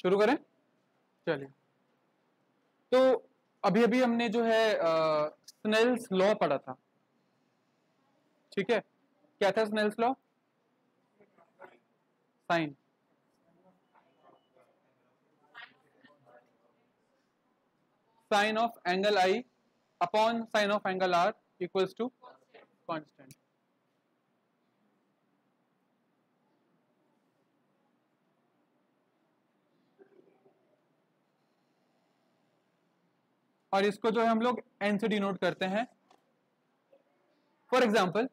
शुरू करें, चलिए। तो अभी अभी हमने जो है स्नेल्स लॉ पढ़ा था, ठीक है। क्या था Snell's law? Sine sine of angle i upon sine of angle r equals to constant. और इसको जो है हम लोग एन से डिनोट करते हैं। फॉर एग्जाम्पल,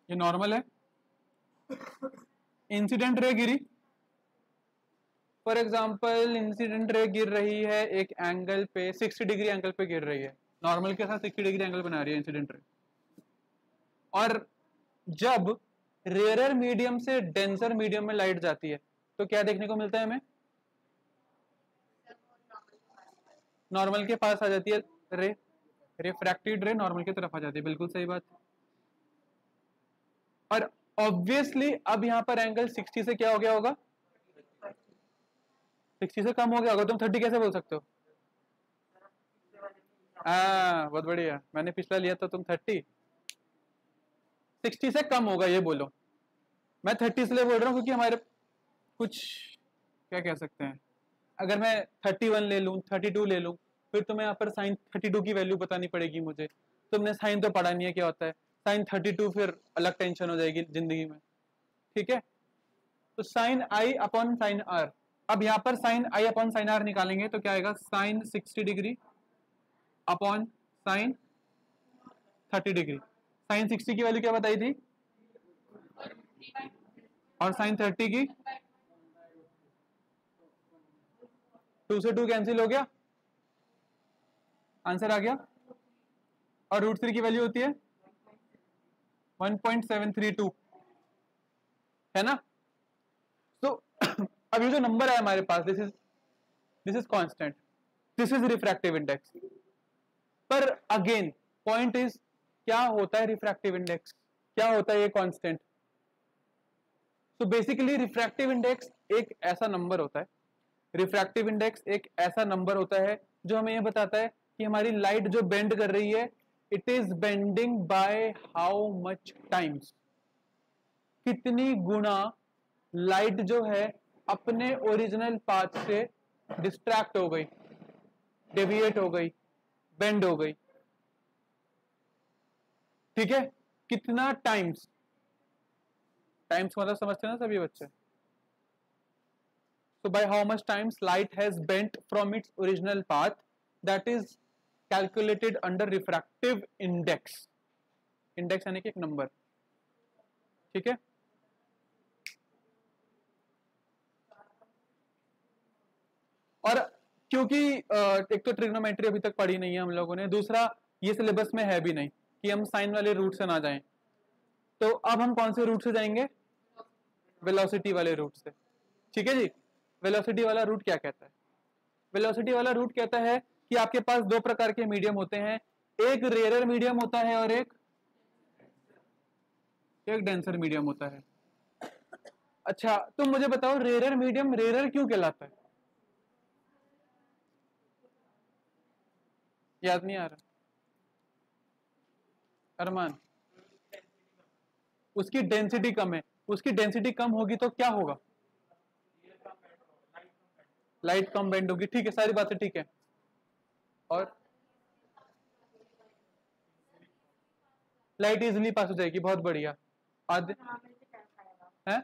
ये नॉर्मल है, incident ray Giri. For example incident ray गिर रही है एक एंगल पे, 60 डिग्री एंगल पे गिर रही है, नॉर्मल के साथ 60 डिग्री एंगल बना रही है इंसिडेंट रे। और जब रेयरर मीडियम से डेंसर मीडियम में लाइट जाती है तो क्या देखने को मिलता है हमें? नॉर्मल के पास आ जाती है रे, रिफ्रैक्टेड रे नॉर्मल की तरफ आ जाती है, बिल्कुल सही बात। और ऑब्वियसली अब यहां पर एंगल 60 से क्या हो गया होगा? 60 से कम हो गया होगा। तुम 30 कैसे बोल सकते हो? बहुत बढ़िया, मैंने पिछला लिया तो तुम 30, 60 से कम होगा ये बोलो। मैं 30 इसलिए बोल रहा हूं क्योंकि हमारे कुछ क्या कह सकते हैं, अगर मैं 31 ले लूं, 32 ले लूं, फिर तुम्हें यहाँ पर साइन 32 की वैल्यू बतानी पड़ेगी मुझे। तुमने साइन तो पढ़ा नहीं है क्या होता है साइन 32, फिर अलग टेंशन हो जाएगी जिंदगी में, ठीक है। तो sine i upon sine r, अब यहाँ पर sine i upon sine r निकालेंगे तो क्या आएगा? Sine 60 degree upon sine 30 degree. Sine 60 की वैल्यू क्या बताई थी? और साइन 30 की 2 से 2 कैंसिल हो गया, आंसर आ गया। और रूट 3 की वैल्यू होती है 1.732, है ना। तो अब ये जो नंबर है हमारे पास, this is constant, this is refractive index. पर अगेन पॉइंट इज, क्या होता है रिफ्रैक्टिव इंडेक्स, क्या होता है ये कांस्टेंट? तो बेसिकली रिफ्रैक्टिव इंडेक्स एक ऐसा नंबर होता है, रिफ्रैक्टिव इंडेक्स एक ऐसा नंबर होता है जो हमें यह बताता है कि हमारी लाइट जो बेंड कर रही है, it is bending bye how much times, कितनी गुना लाइट जो है अपने ओरिजिनल पाथ से डिस्ट्रैक्ट हो गई, डेविएट हो गई, बेंड हो गई, ठीक है। कितना टाइम्स, टाइम्स मतलब समझते हैं ना सभी बच्चे। So by how much times light has bent from its original path, that is calculated under refractive index. Index यानी कि एक नंबर, ठीक है। और क्योंकि एक तो ट्रिग्नोमेट्री अभी तक पढ़ी नहीं है हम लोगों ने, दूसरा ये सिलेबस में है भी नहीं कि हम साइन वाले रूट से ना जाएं, तो अब हम कौन से रूट से जाएंगे? वेलोसिटी वाले रूट से, ठीक है जी। वेलोसिटी वाला रूट क्या कहता है? वेलोसिटी वाला रूट कहता है कि आपके पास दो प्रकार के मीडियम होते हैं, एक रेयरर मीडियम होता है और एक डेंसर मीडियम होता है। अच्छा, तुम मुझे बताओ रेयरर मीडियम रेयरर क्यों कहलाता है? याद नहीं आ रहा? अरमान, उसकी डेंसिटी कम है, उसकी डेंसिटी कम होगी तो क्या होगा? लाइट कम बेंड होगी, ठीक है, सारी बातें ठीक है। और लाइट इजिली पास हो जाएगी, बहुत बढ़िया। आधे है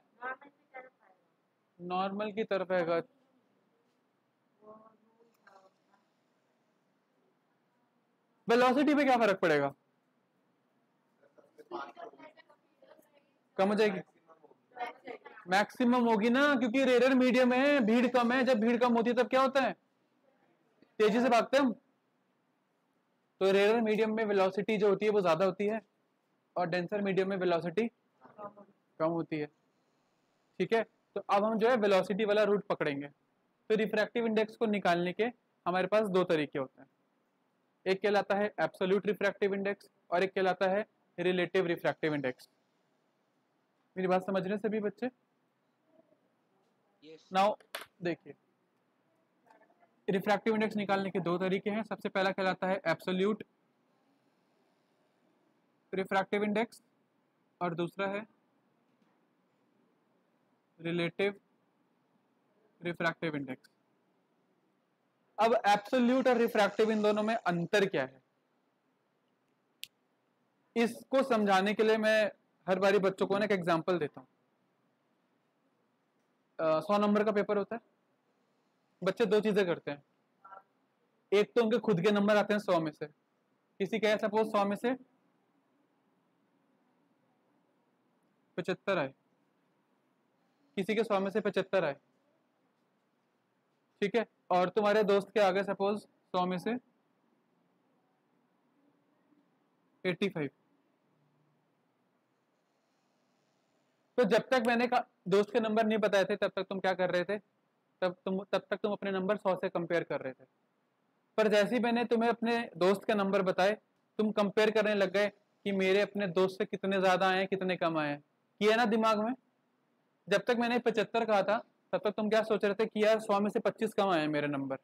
नॉर्मल की तरफ है, वेलोसिटी पे क्या फर्क पड़ेगा? कम हो जाएगी, मैक्सिमम होगी ना, क्योंकि रेयर मीडियम है, भीड़ कम है, जब भीड़ कम होती है तब क्या होता है? तेजी से भागते हैं हम। तो रेयर मीडियम में वेलोसिटी जो होती है वो ज्यादा होती है और डेंसर मीडियम में वेलोसिटी कम होती है, ठीक है। तो अब हम जो है वेलोसिटी वाला रूट पकड़ेंगे। तो रिफ्रैक्टिव इंडेक्स को निकालने के हमारे पास दो तरीके होते हैं, एक कहलाता है एब्सोल्यूट रिफ्रैक्टिव इंडेक्स और एक कहलाता है रिलेटिव रिफ्रैक्टिव इंडेक्स। मेरी बात समझ रहे हैं सभी बच्चे? नाउ देखिए, रिफ्रैक्टिव इंडेक्स निकालने के दो तरीके हैं। सबसे पहला कहलाता है एब्सोल्यूट रिफ्रैक्टिव इंडेक्स और दूसरा है रिलेटिव रिफ्रैक्टिव इंडेक्स। अब एब्सोल्यूट और रिफ्रैक्टिव, इन दोनों में अंतर क्या है, इसको समझाने के लिए मैं हर बारी बच्चों को ना एक एग्जांपल देता हूं। 100 नंबर का पेपर होता है, बच्चे दो चीजें करते हैं। एक तो उनके खुद के नंबर आते हैं 100 में से, किसी का सपोज 100 में से 75 आए, किसी के 100 में से 75 आए, ठीक है, और तुम्हारे दोस्त के आगे सपोज 100 में से 85। तो जब तक मैंने दोस्त के नंबर नहीं बताए थे तब तक तुम क्या कर रहे थे, तब तक तुम अपने नंबर 100 से कंपेयर कर रहे थे। पर जैसे ही मैंने तुम्हें अपने दोस्त के नंबर बताए, तुम कंपेयर करने लग गए कि मेरे अपने दोस्त से कितने ज्यादा आए कितने कम आए, किया ना दिमाग में। जब तक मैंने 75 कहा था तब तक तुम क्या सोच रहे थे कि यार 100 में से 25 कम आए मेरे नंबर,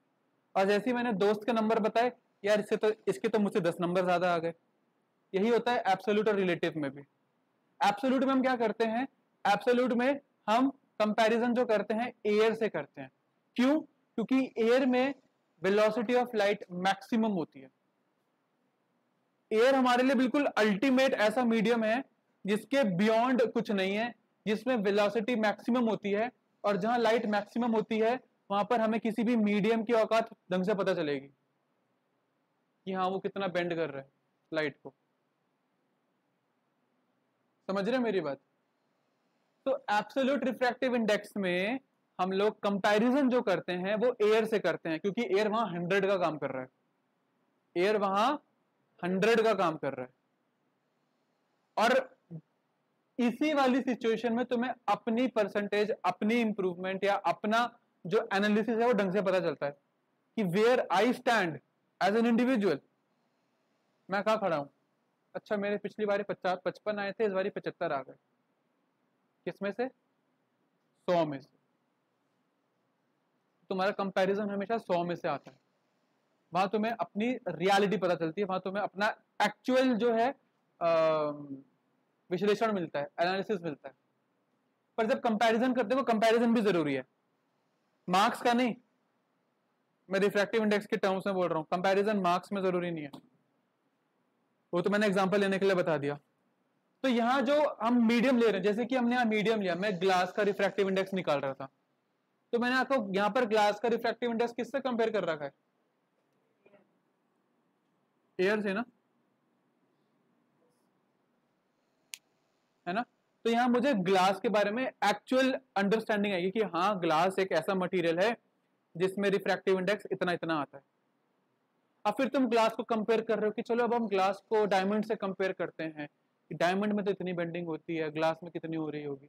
और जैसे ही मैंने दोस्त के नंबर बताए, यार इसके तो मुझसे 10 नंबर ज्यादा आ गए। यही होता है एब्सोल्यूट और रिलेटिव में भी। एब्सोल्यूट में हम क्या करते हैं, एब्सोल्यूट में हम कंपैरिजन जो करते हैं एयर से करते हैं। क्यों? क्योंकि एयर में वेलोसिटी ऑफ लाइट मैक्सिमम होती है। एयर हमारे लिए बिल्कुल अल्टीमेट ऐसा मीडियम है जिसके बियॉन्ड कुछ नहीं है, जिसमें वेलोसिटी मैक्सिमम होती है, और जहां लाइट मैक्सिमम होती है वहां पर हमें किसी भी मीडियम की औकात ढंग से पता चलेगी कि हाँ वो कितना बेंड कर रहा है लाइट को। समझ रहे मेरी बात? तो एब्सोल्यूट रिफ्रैक्टिव इंडेक्स में हम लोग कंपैरिजन जो करते हैं वो एयर से करते हैं, क्योंकि एयर वहां 100 का काम कर रहा है, एयर वहां 100 का काम कर रहा है। और इसी वाली सिचुएशन में तुम्हें अपनी परसेंटेज, अपनी इंप्रूवमेंट या अपना जो एनालिसिस है वो ढंग से पता चलता है कि where I stand as an individual, मैं कहां खड़ा हूं। अच्छा मेरे पिछली बारी 55 आए थे, इस बारी 75 आ गए, किसमें से? 100 में से। तुम्हारा कंपैरिजन हमेशा 100 में से आता है, वहां तुम्हें अपनी रियलिटी पता चलती है, वहां तुम्हें अपना एक्चुअल जो है विश्लेषण मिलता है, एनालिसिस मिलता है। पर जब कंपैरिजन करते हो, कंपैरिजन भी जरूरी है, मार्क्स का नहीं, मैं रिफ्रैक्टिव इंडेक्स के टर्म्स में बोल रहा हूं, कंपैरिजन मार्क्स में जरूरी नहीं है, वो तो मैंने एग्जांपल लेने के लिए बता दिया। तो यहाँ जो हम मीडियम ले रहे हैं, जैसे कि हमने यहाँ मीडियम लिया, मैं ग्लास का रिफ्रैक्टिव इंडेक्स निकाल रहा था, तो मैंने आपको यहाँ पर ग्लास का रिफ्रैक्टिव इंडेक्स किससे कंपेयर कर रखा एयर से ना, है ना। तो यहाँ मुझे ग्लास के बारे में एक्चुअल अंडरस्टैंडिंग आएगी कि हाँ ग्लास एक ऐसा मटेरियल है जिसमें रिफ्रैक्टिव इंडेक्स इतना इतना आता है। अब फिर तुम ग्लास को कंपेयर कर रहे हो कि चलो अब हम ग्लास को डायमंड से कंपेयर करते हैं कि डायमंड में तो इतनी बेंडिंग होती है, ग्लास में कितनी हो रही होगी।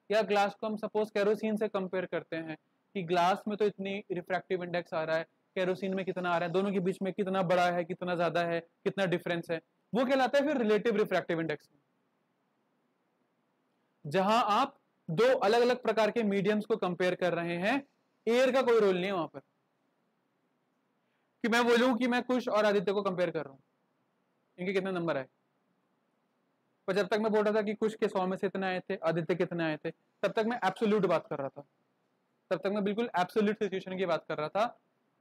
या ग्लास को हम सपोज केरोसिन से कंपेयर करते हैं कि ग्लास में तो इतनी रिफ्रैक्टिव इंडेक्स आ रहा है, केरोसिन में कितना आ रहा है, दोनों के बीच में कितना बड़ा है, कितना ज्यादा है, कितना डिफरेंस है, वो कहलाता है फिर रिलेटिव रिफ्रैक्टिव इंडेक्स। जहां आप दो अलग अलग प्रकार के मीडियम्स को कंपेयर कर रहे हैं, एयर का कोई रोल नहीं है वहां पर कि मैं बोलूं कि मैं कुश और आदित्य को कंपेयर कर रहा हूं, इनके कितने नंबर आए। पर जब तक मैं बोल रहा था कि कुश के 100 में से इतने आए थे, आदित्य कितने आए थे, तब तक मैं एब्सोल्यूट बात कर रहा था, तब तक मैं बिल्कुल एब्सोल्यूट सिचुएशन की बात कर रहा था।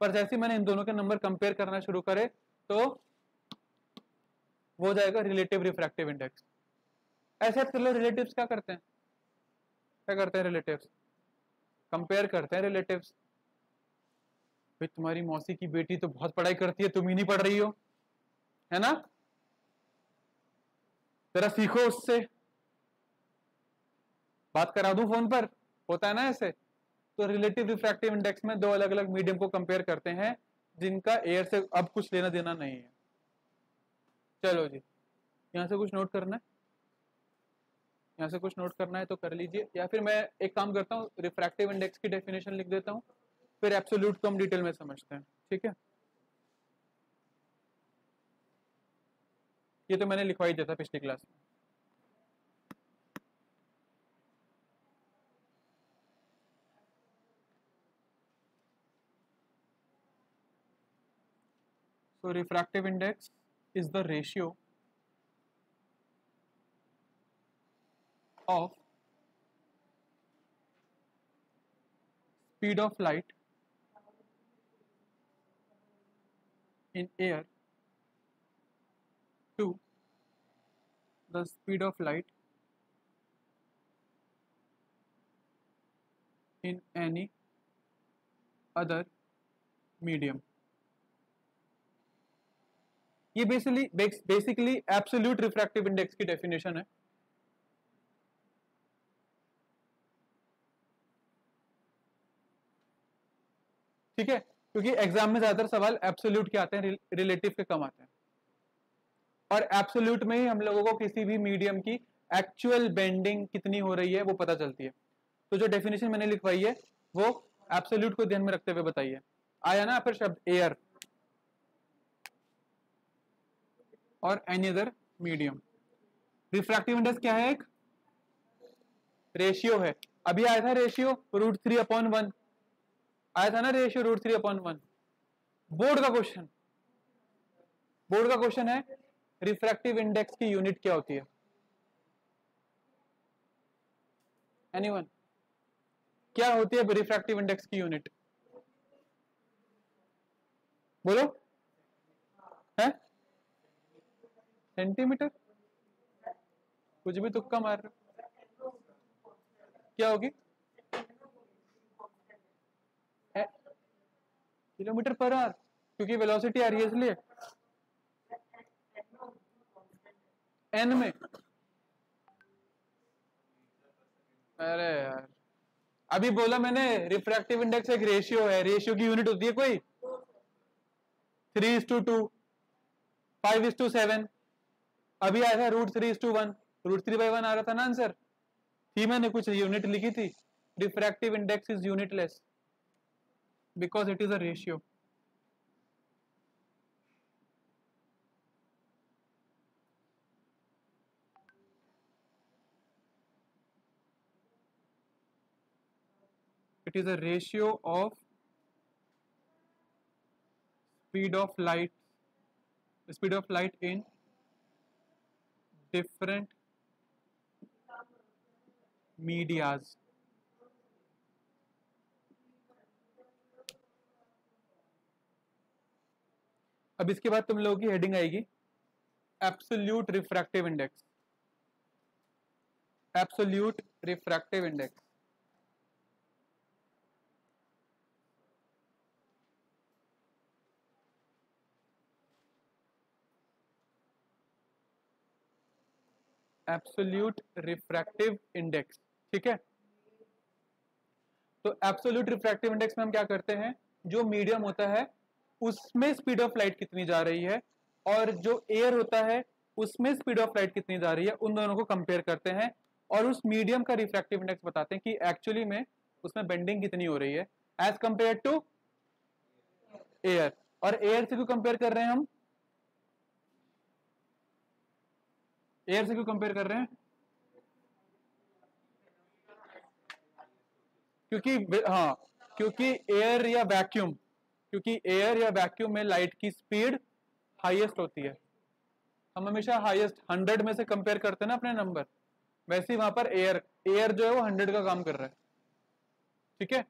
पर जैसे मैंने इन दोनों के नंबर कंपेयर करना शुरू करे तो वो हो जाएगा रिलेटिव रिफ्रैक्टिव इंडेक्स। ऐसे चलो रिलेटिव्स क्या करते हैं, क्या करते हैं रिलेटिव्स, कंपेयर करते हैं रिलेटिव्स। भाई तुम्हारी मौसी की बेटी तो बहुत पढ़ाई करती है, तुम ही नहीं पढ़ रही हो, है ना, जरा सीखो उससे, बात करा दूं फोन पर, होता है ना ऐसे। तो रिलेटिव रिफ्रैक्टिव इंडेक्स में दो अलग अलग मीडियम को कंपेयर करते हैं जिनका एयर से अब कुछ लेना देना नहीं है। चलो जी, यहां से कुछ नोट करना है, यहां से कुछ नोट करना है तो कर लीजिए, या फिर मैं एक काम करता हूँ, रिफ्रैक्टिव इंडेक्स की डेफिनेशन लिख देता हूँ, फिर एब्सोल्यूट को हम डिटेल में समझते हैं, ठीक है। ये तो मैंने लिखवा ही दिया था पिछली क्लास में। So refractive index is the ratio of speed of light in air to the speed of light in any other medium. ये बेसिकली एब्सोल्यूट रिफ्रैक्टिव इंडेक्स की डेफिनेशन है. ठीक है, क्योंकि एग्जाम में ज्यादातर सवाल एब्सोल्यूट के आते हैं, रिलेटिव के कम आते हैं. और एब्सोल्यूट में ही हम लोगों को किसी भी मीडियम की एक्चुअल बेंडिंग कितनी हो रही है वो पता चलती है. तो जो डेफिनेशन मैंने लिखवाई है वो एब्सोल्यूट को ध्यान में रखते हुए बताइए. आया ना फिर शब्द एयर और any other medium. Refractive index क्या है? एक रेशियो है. अभी आया था रेशियो √3/1 आया था ना, रेशियो √3/1. बोर्ड का क्वेश्चन है रिफ्रैक्टिव इंडेक्स की यूनिट क्या होती है? एनीवन? क्या होती है रिफ्रैक्टिव इंडेक्स की यूनिट? बोलो. है सेंटीमीटर? कुछ भी तुक्का मार रहे हो. क्या होगी? किलोमीटर पर आवर, क्योंकि वेलोसिटी आ रही है इसलिए. एन में? अरे यार, अभी बोला मैंने रिफ्रैक्टिव इंडेक्स एक रेशियो है. रेशियो की यूनिट होती है कोई? 3:2, 5:7. अभी आया था √3:1. √3/1 आ रहा था ना आंसर. थी मैंने कुछ यूनिट लिखी थी. Refractive index is unitless because it is a ratio. It is a ratio of speed of light in different medias. अब इसके बाद तुम लोगों की हेडिंग आएगी absolute refractive index. Absolute refractive index. Absolute refractive index. ठीक है, तो एब्सोल्यूट रिफ्रैक्टिव इंडेक्स में हम क्या करते हैं, जो मीडियम होता है उसमें स्पीड ऑफ लाइट कितनी जा रही है और जो एयर होता है उसमें स्पीड ऑफ लाइट कितनी जा रही है, उन दोनों को कंपेयर करते हैं और उस मीडियम का रिफ्रैक्टिव इंडेक्स बताते हैं कि एक्चुअली में उसमें बेंडिंग कितनी हो रही है एज कंपेयर टू एयर. और एयर से क्यों कंपेयर कर रहे हैं हम? एयर से क्यों कंपेयर कर रहे हैं? क्योंकि एयर या वैक्यूम में लाइट की स्पीड हाईएस्ट होती है. हम हमेशा हाईएस्ट 100 में से कंपेयर करते हैं ना अपने नंबर, वैसे ही वहां पर एयर जो है वो 100 का काम कर रहा है. ठीक है,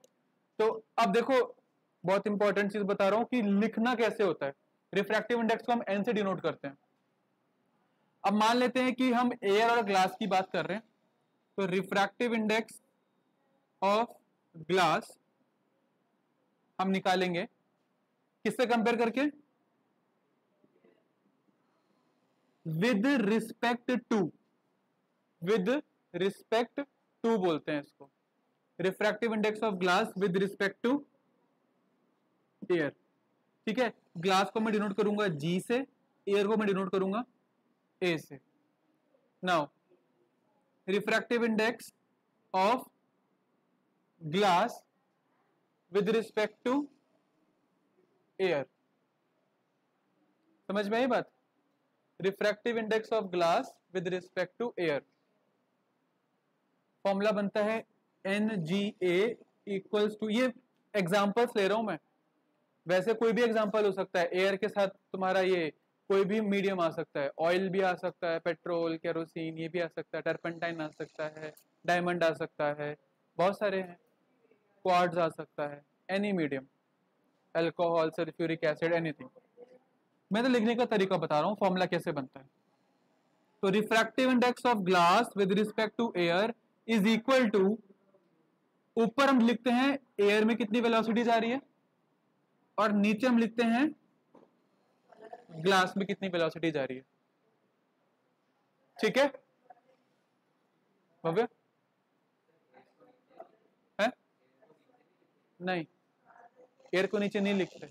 तो अब देखो बहुत इंपॉर्टेंट चीज बता रहा हूं कि लिखना कैसे होता है. रिफ्रैक्टिव इंडेक्स को हम एन से डिनोट करते हैं. अब मान लेते हैं कि हम एयर और ग्लास की बात कर रहे हैं, तो रिफ्रैक्टिव इंडेक्स ऑफ ग्लास हम निकालेंगे किससे कंपेयर करके? विद रिस्पेक्ट टू बोलते हैं इसको. Refractive index of glass with respect to air. ठीक है, ग्लास को मैं डिनोट करूंगा जी से, एयर को मैं डिनोट करूंगा ए से. Now refractive index of glass with respect to air. समझ में आई बात? Refractive index of glass with respect to air. Formula बनता है NGA इक्वल्स टू, ये एग्जांपल्स ले रहा हूं मैं, वैसे कोई भी एग्जांपल हो सकता है, एयर के साथ तुम्हारा ये कोई भी मीडियम आ सकता है, ऑयल भी आ सकता है, पेट्रोल, केरोसिन ये भी आ सकता है, टर्पेंटाइन आ सकता है, डायमंड आ सकता है, बहुत सारे हैं, क्वार्ट्ज आ सकता है, any medium, alcohol, sulphuric acid, anything. मैं तो लिखने का तरीका बता रहा हूँ, फॉर्मूला कैसे बनता है। तो refractive index of glass with respect to air is equal to, ऊपर हम लिखते हैं एयर में कितनी वेलोसिटी जा रही है, और नीचे हम लिखते हैं ग्लास में कितनी वेलोसिटी जा रही है। ठीक है भव्य? है नहीं, एयर को नीचे नहीं लिखते।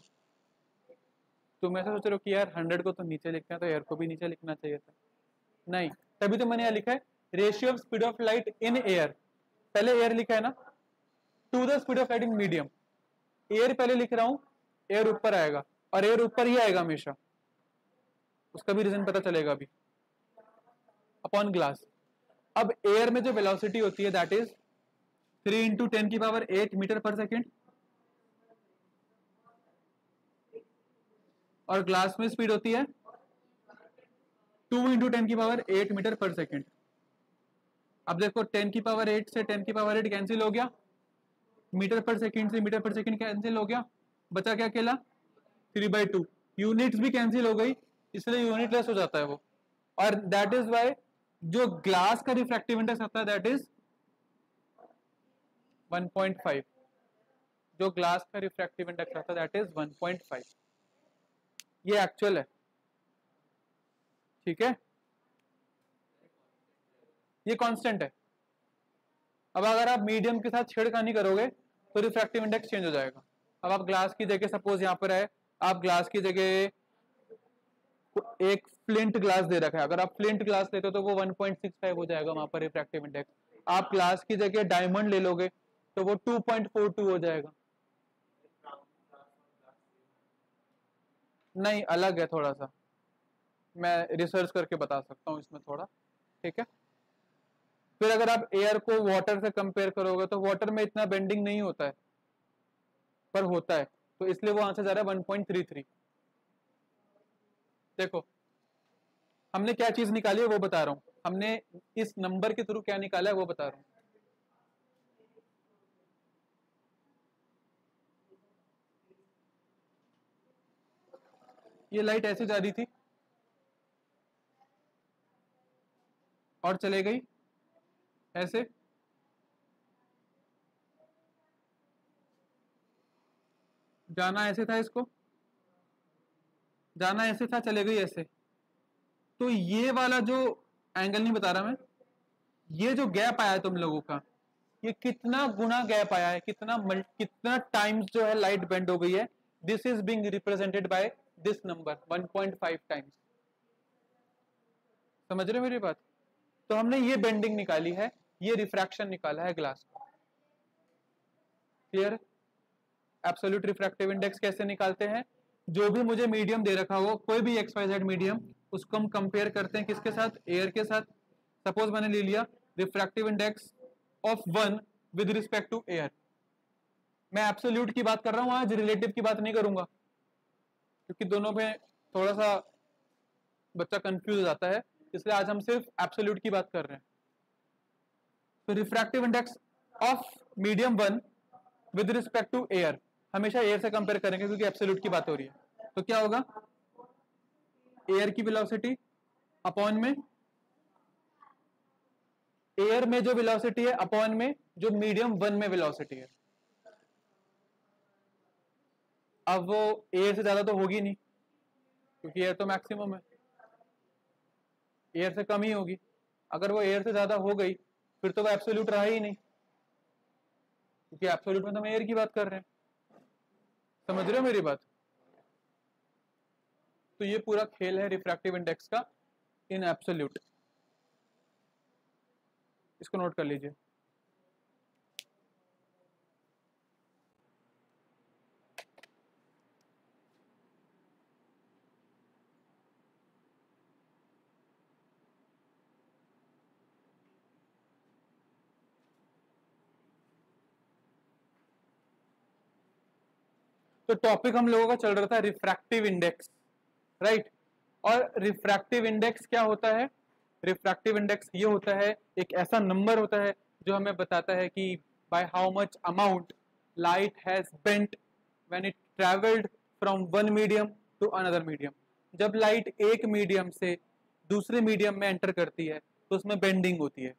तुम ऐसा सोच रहे हो कि यार 100 को तो नीचे लिखते हैं, तो एयर को भी नीचे लिखना चाहिए था। नहीं, तभी तो मैंने यहां लिखा है ratio of speed of light in air, पहले एयर लिखा है ना, to the speed of light in medium, air पहले लिख रहा हूं, एयर ऊपर आएगा, और एयर ऊपर ही आएगा हमेशा, उसका भी रीजन पता चलेगा अभी, अपॉन ग्लास। अब एयर में जो वेलोसिटी होती है दैट इज 3 इंटू 10⁸ मीटर पर सेकेंड, और ग्लास में स्पीड होती है 2 इंटू 10⁸ मीटर पर सेकेंड। अब देखो 10⁸ से 10⁸ कैंसिल हो गया, मीटर पर सेकेंड से मीटर पर सेकेंड कैंसिल हो गया, बचा क्या अकेला 3/2, यूनिट्स भी कैंसिल हो गई, इसलिए यूनिट लेस हो जाता है वो, और दैट इज वाई जो ग्लास का रिफ्रैक्टिव इंडेक्स आता है दैट इज 1.5, जो ग्लास का रिफ्रैक्टिव इंडेक्स आता है दैट इज 1.5, ये एक्चुअल है। ठीक है, ये कांस्टेंट है। अब अगर आप मीडियम के साथ छेड़खानी करोगे तो रिफ्रैक्टिव इंडेक्स चेंज हो जाएगा। अब आप ग्लास की जगह, सपोज यहाँ पर है, आप ग्लास की जगह एक फ्लिंट ग्लास दे रखा है, अगर आप फ्लिंट ग्लास लेते हो तो वो 1.65 हो जाएगा वहां पर रिफ्रैक्टिव इंडेक्स। आप ग्लास की जगह डायमंड ले लोगे तो वो 2.42 हो जाएगा। नहीं, अलग है थोड़ा सा, मैं रिसर्च करके बता सकता हूँ इसमें थोड़ा। ठीक है, फिर अगर आप एयर को वाटर से कंपेयर करोगे तो वाटर में इतना बेंडिंग नहीं होता है, पर होता है, तो इसलिए वो आंसर जा रहा है 1.33। देखो हमने क्या चीज निकाली है वो बता रहा हूं, हमने इस नंबर के थ्रू क्या निकाला है वो बता रहा हूं। ये लाइट ऐसे जा रही थी और चले गई ऐसे, जाना ऐसे था, इसको जाना ऐसे था, चले गई ऐसे। तो ये वाला जो एंगल नहीं बता रहा मैं, ये जो गैप आया है तुम लोगों का, ये कितना गुना गैप आया है, कितना टाइम्स जो है लाइट बेंड हो गई है, this is being represented by this number 1.5 times. समझ रहे हो मेरी बात? तो हमने ये बेंडिंग निकाली है, ये रिफ्रैक्शन निकाला है ग्लास का। क्लियर? एब्सोल्यूट रिफ्रैक्टिव इंडेक्स कैसे निकालते हैं, जो भी मुझे मीडियम दे रखा हो, कोई भी XYZ मीडियम, उसको हम कंपेयर करते हैं किसके साथ, एयर के साथ। सपोज मैंने ले लिया refractive index of 1 with respect to air, मैं एब्सोल्यूट की बात कर रहा हूं, आज रिलेटिव की बात नहीं करूंगा, क्योंकि दोनों में थोड़ा सा बच्चा कंफ्यूज हो जाता है, इसलिए आज हम सिर्फ एब्सोल्यूट की बात कर रहे हैं। तो refractive index of medium 1 with respect to air, हमेशा एयर से कंपेयर करेंगे क्योंकि एब्सोल्यूट की बात हो रही है। तो क्या होगा, एयर की वेलोसिटी अपॉन में, एयर में जो वेलोसिटी है अपॉन में जो मीडियम 1 में वेलोसिटी है। अब वो एयर से ज्यादा तो होगी नहीं, क्योंकि एयर तो मैक्सिमम है, एयर से कम ही होगी। अगर वो एयर से ज्यादा हो गई फिर तो वो एब्सोल्यूट रहा ही नहीं, क्योंकि एब्सोल्यूट में तो हम एयर की बात कर रहे हैं। समझ रहे हो मेरी बात? तो ये पूरा खेल है रिफ्रैक्टिव इंडेक्स का इन एब्सोल्यूट, इसको नोट कर लीजिए। तो टॉपिक हम लोगों का चल रहा था रिफ्रैक्टिव इंडेक्स, राइट। और रिफ्रैक्टिव इंडेक्स क्या होता है? रिफ्रैक्टिव इंडेक्स ये होता है, एक ऐसा नंबर होता है जो हमें बताता है कि by how much amount light has bent when it travelled from one medium to another medium. जब लाइट एक मीडियम से दूसरे मीडियम में एंटर करती है तो उसमें बेंडिंग होती है,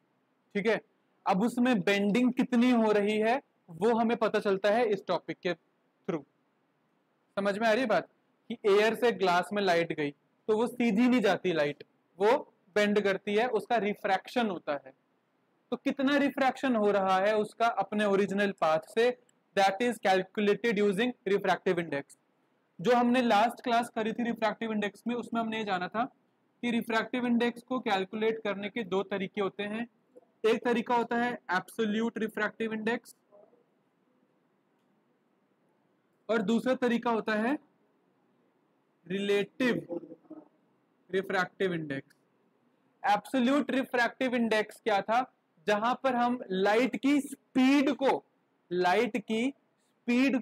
ठीक है। अब उसमें बेंडिंग कितनी हो रही है वो हमें पता चलता है इस टॉपिक के थ्रू। समझ में आ रही बात कि एयर से ग्लास में लाइट गई तो वो सीधी नहीं जाती, लाइट वो बेंड करती है, उसका रिफ्रैक्शन होता है। तो कितना रिफ्रैक्शन हो रहा है उसका अपने ओरिजिनल पाथ से, that is calculated using refractive index. जो हमने लास्ट क्लास करी थी रिफ्रैक्टिव इंडेक्स में, उसमें हमने ये जाना था कि रिफ्रैक्टिव इंडेक्स को कैलकुलेट करने के दो तरीके होते हैं। एक तरीका होता है एब्सोल्यूट रिफ्रैक्टिव इंडेक्स और दूसरा तरीका होता है relative refractive index. Absolute refractive index क्या था? जहां पर हम लाइट की स्पीड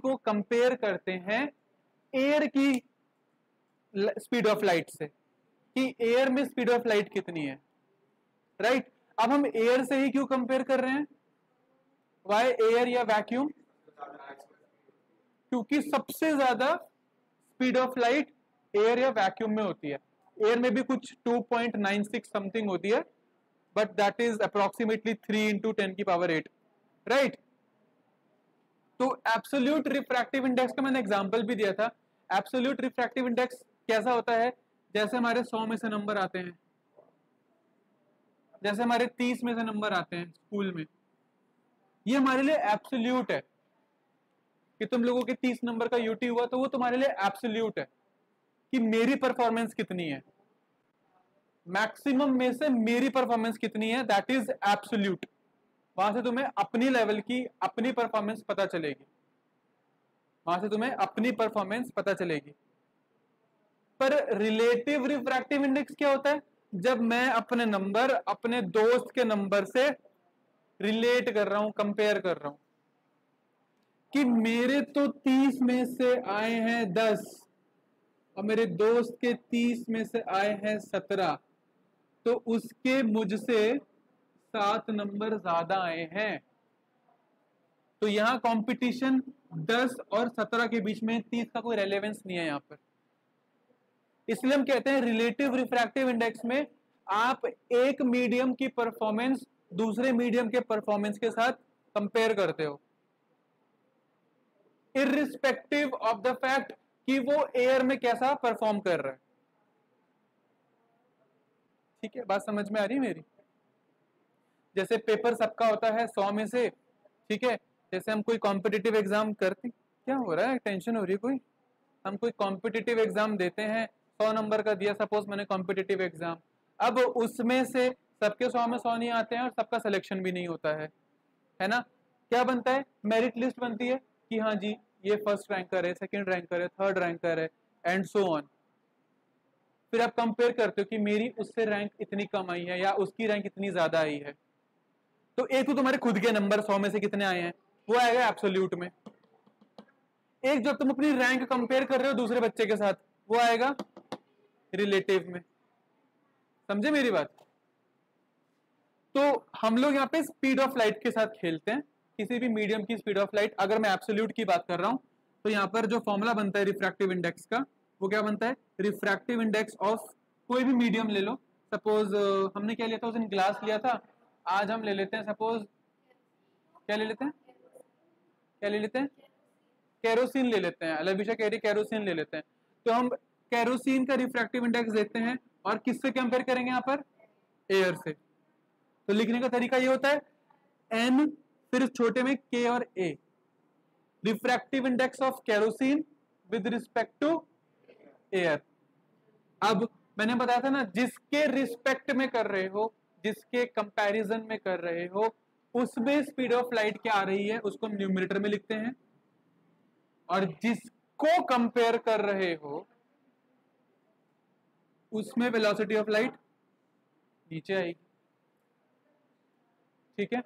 को कंपेयर करते हैं एयर की स्पीड ऑफ लाइट से, कि एयर में स्पीड ऑफ लाइट कितनी है, राइट। अब हम एयर से ही क्यों कंपेयर कर रहे हैं? वाई एयर या वैक्यूम? क्योंकि सबसे ज्यादा स्पीड ऑफ लाइट एयर या वैक्यूम में होती है। एयर में भी कुछ 2.96 समथिंग होती है, but that is approximately 3 into 10 की पावर 8, राइट। तो एब्सोल्यूट रिफ्रैक्टिव इंडेक्स का मैंने एग्जांपल भी दिया था। एब्सोल्यूट रिफ्रैक्टिव इंडेक्स कैसा होता है? जैसे हमारे 100 में से नंबर आते हैं, जैसे हमारे 30 में से नंबर आते हैं स्कूल में, ये हमारे लिए एब्सोल्यूट है कि तुम लोगों के 30 नंबर का यूटी हुआ तो वो तुम्हारे लिए एब्सोल्यूट है कि मेरी परफॉर्मेंस कितनी है, मैक्सिमम में से मेरी परफॉर्मेंस कितनी है, दैट इज एब्सोल्यूट। वहां से तुम्हें अपनी लेवल की अपनी परफॉर्मेंस पता चलेगी, वहां से तुम्हें अपनी परफॉर्मेंस पता चलेगी। पर रिलेटिव रिफ्रैक्टिव इंडेक्स क्या होता है? जब मैं अपने नंबर अपने दोस्त के नंबर से रिलेट कर रहा हूं, कंपेयर कर रहा हूं कि मेरे तो 30 में से आए हैं 10 और मेरे दोस्त के 30 में से आए हैं 17, तो उसके मुझसे 7 नंबर ज्यादा आए हैं। तो यहां कंपटीशन 10 और 17 के बीच में 30 का कोई रेलेवेंस नहीं है यहां पर। इसलिए हम कहते हैं रिलेटिव रिफ्रैक्टिव इंडेक्स में आप एक मीडियम की परफॉर्मेंस दूसरे मीडियम के परफॉर्मेंस के साथ कंपेयर करते हो, इररिस्पेक्टिव ऑफ द फैक्ट कि वो एयर में कैसा परफॉर्म कर रहा है। ठीक है, बात समझ में आ रही है मेरी? जैसे पेपर सबका होता है 100 में से, ठीक है। जैसे हम कोई कॉम्पिटिटिव एग्जाम करते, क्या हो रहा है, टेंशन हो रही है कोई? हम कोई कॉम्पिटिटिव एग्जाम देते हैं, 100 नंबर का दिया सपोज मैंने कॉम्पिटिटिव एग्जाम, अब उसमें से सबके 100 में 100 नहीं आते हैं और सबका सिलेक्शन भी नहीं होता है ना। क्या बनता है? मेरिट लिस्ट बनती है कि हाँ जी ये फर्स्ट रैंकर है, सेकंड रैंकर है, थर्ड रैंकर है, एंड सो ऑन। फिर आप कंपेयर करते हो कि मेरी उससे रैंक इतनी कम आई है या उसकी रैंक इतनी ज्यादा आई है। तो एक तो तुम्हारे खुद के नंबर 100 में से कितने आए हैं वो आएगा एब्सोल्यूट में, एक जब तुम अपनी रैंक कंपेयर कर रहे हो दूसरे बच्चे के साथ वो आएगा रिलेटिव में। समझे मेरी बात? तो हम लोग यहाँ पे स्पीड ऑफ लाइट के साथ खेलते हैं, किसी भी मीडियम की स्पीड ऑफ लाइट। अगर मैं एब्सोल्यूट की बात कर रहा हूं तो यहाँ पर जो फॉर्मूला बनता है रिफ्रैक्टिव इंडेक्स का वो क्या बनता है? रिफ्रैक्टिव इंडेक्स ऑफ कोई भी मीडियम ले लो। सपोज हमने क्या लिया था उस दिन? ग्लास लिया था। आज हम ले लेते हैं सपोज, क्या ले लेते हैं? क्या ले लेते हैं? केरोसिन ले लेते हैं। अलविशा कह रही केरोसिन ले लेते हैं। तो हम केरोसिन का रिफ्रैक्टिव इंडेक्स देखते हैं और किससे कंपेयर करेंगे यहाँ पर? एयर से। तो लिखने का तरीका ये होता है एन फिर छोटे में के और A, refractive index of kerosene with respect to air. अब मैंने बताया था ना, जिसके रिस्पेक्ट में कर रहे हो, जिसके कंपैरिजन में कर रहे हो, उसमें स्पीड ऑफ लाइट क्या आ रही है उसको हम न्यूमरेटर में लिखते हैं, और जिसको कंपेयर कर रहे हो उसमें वेलोसिटी ऑफ लाइट नीचे आएगी। ठीक है,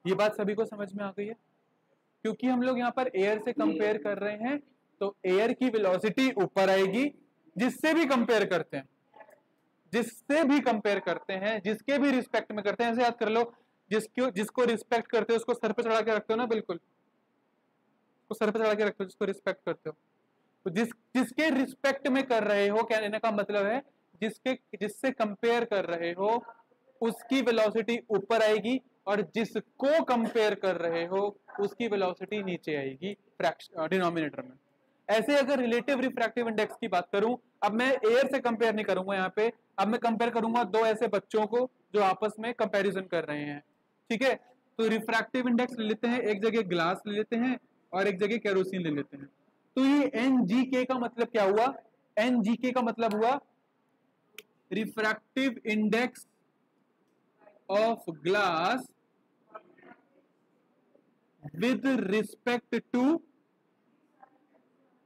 ये बात सभी को समझ में आ गई है? क्योंकि हम लोग यहाँ पर एयर से कंपेयर कर रहे हैं, तो एयर की वेलोसिटी ऊपर आएगी, जिससे भी कंपेयर करते हैं, जिससे भी कंपेयर करते हैं, जिसके भी रिस्पेक्ट में करते हैं, ऐसे याद कर लो, जिसको रिस्पेक्ट करते हो उसको सर पे चढ़ा के रखते हो ना, बिल्कुल उसको सर पे चढ़ा के रखते हो जिसको रिस्पेक्ट करते हो। तो जिसके रिस्पेक्ट में कर रहे हो, कहने का मतलब है जिससे कंपेयर कर रहे हो उसकी वेलोसिटी ऊपर आएगी, और जिसको कंपेयर कर रहे हो उसकी वेलोसिटी नीचे आएगी डिनोमिनेटर में। ऐसे अगर रिलेटिव रिफ्रैक्टिव इंडेक्स की बात करूं, अब मैं एयर से कंपेयर नहीं करूंगा यहाँ पे, अब मैं कंपेयर करूंगा दो ऐसे बच्चों को जो आपस में कंपैरिजन कर रहे हैं, ठीक है। तो रिफ्रैक्टिव इंडेक्स ले लेते हैं, एक जगह ग्लास ले लेते हैं और एक जगह केरोसिन ले लेते हैं। तो ये एनजीके का मतलब क्या हुआ? एनजीके का मतलब हुआ refractive index of glass with respect to